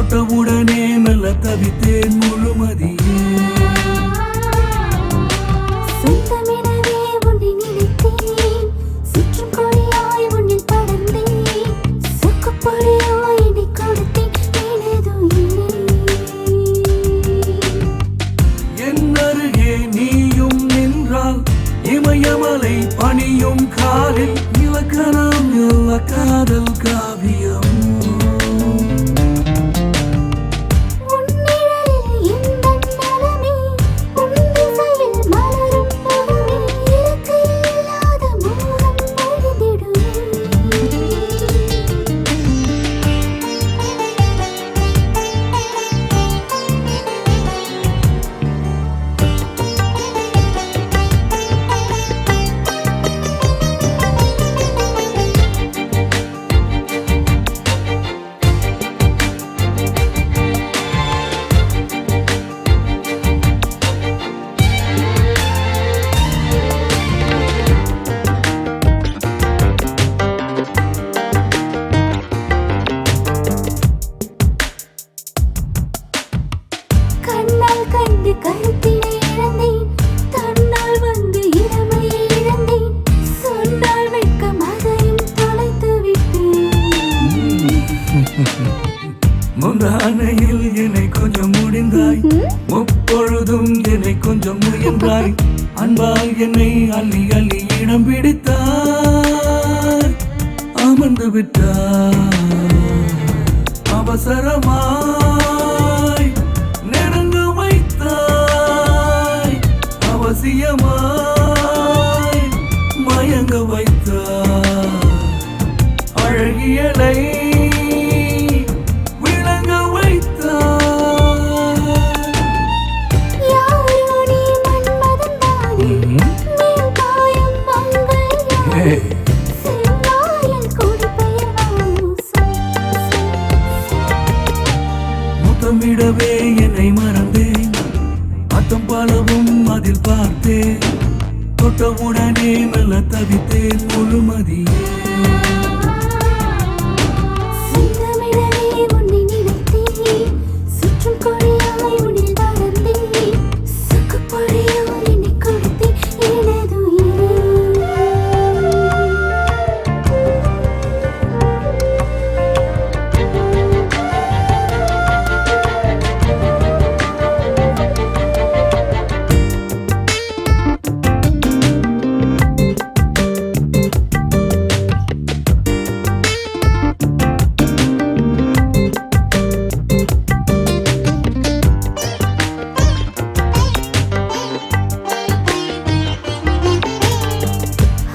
தொட்டவுடனே மெல்ல தவித்தேன் முழுமதியே. சொந்தமெனவே உன்னை நினைத்தேன், சுற்றும் கொடியாய் உன்னில் படர்ந்தேன், சொக்குப்பொடியாய் என்னை கொடுத்தேன் எனதுயிரே. என் அருகே நீயும் நின்றால் இமயமலை பணியும் காலில் இலக்கணம் இல்ல காதல் காவியம். கண்ணால் கண்டு கருத்தினை இழந்தேன், தன்னால் வந்து இளமையை இழந்தேன், சொன்னால் வெட்கம் அதையும் தொலைத்து விட்டேன். முந்தானையில் என்னை கொஞ்சம் முடிந்தாய், முப்பொழுதும் என்னை கொஞ்சம் முயன்றாய், அன்பால் என்னை அள்ளி அள்ளி இடம் பிடித்தாய், அமர்ந்து விட்டாய் அவசரமாய் நெருங்க வைத்தாய், அவசியமாய் மயங்க வைத்தாய், அழகியலை விளங்க வைத்தாய். யாரோ நீ மன்மதன் தானே, மேல் காயம் மங்கையா, செவ்வாயில் கொடிபெயர் வாசம். முத்தமிடவே என்னை மறந்தேன், அத்தம் பலவும் அதில் பார்த்தேன், தொட்டவுடனே மெல்ல தவித்தேன் முழுமதியே. சொந்தமெனவே உன்னை நினைத்தேன், சுற்றும் கொடியாய் உன்னில் படர்ந்தேன், சொக்குப்பொடியாய் என்னை கொடுத்தேன் எனதுயிரே.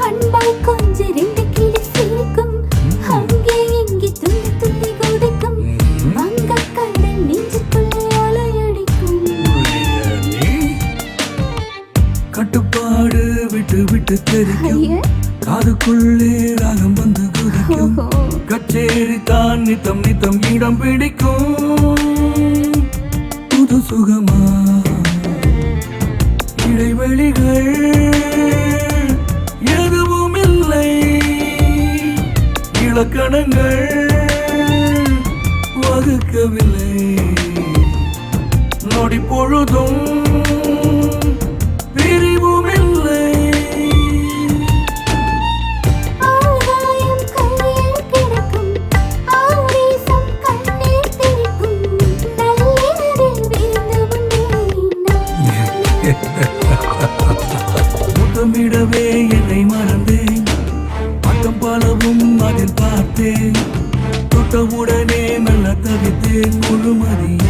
அன்பாய் கொஞ்சம் ரெண்டு கிளி சிரிக்கும், அங்கே இங்கே துள்ளி துள்ளி குதிக்கும், வங்கக்கடல் நெஞ்சுக்குள்ளே அலையடிக்கும். கட்டுப்பாடு விட்டு விட்டு தெரிக்கும், காதுக்குள்ளே ராகம் வந்து குதிக்கும், கச்சேரி தான் நித்தம் நித்தம் இடம் பிடிக்கும், புது சுகமா இடைவெளிகள் எதுவும் இல்லை, இலக்கணங்கள் வகுக்கவில்லை, நொடி பொழுதும் பிரிவும் இல்லை. ஆகாயம் கையில் கிடக்கும், ஆவேசம் கண்ணில் தெரிக்கும், நள்ளிரவில் விருந்து உண்டேன். முத்தமிடவே என்னை மறந்தேன், அத்தம் பலவும் அதில் பார்த்தேன், தொட்டவுடனே மெல்ல தவித்தேன் முழுமதியே.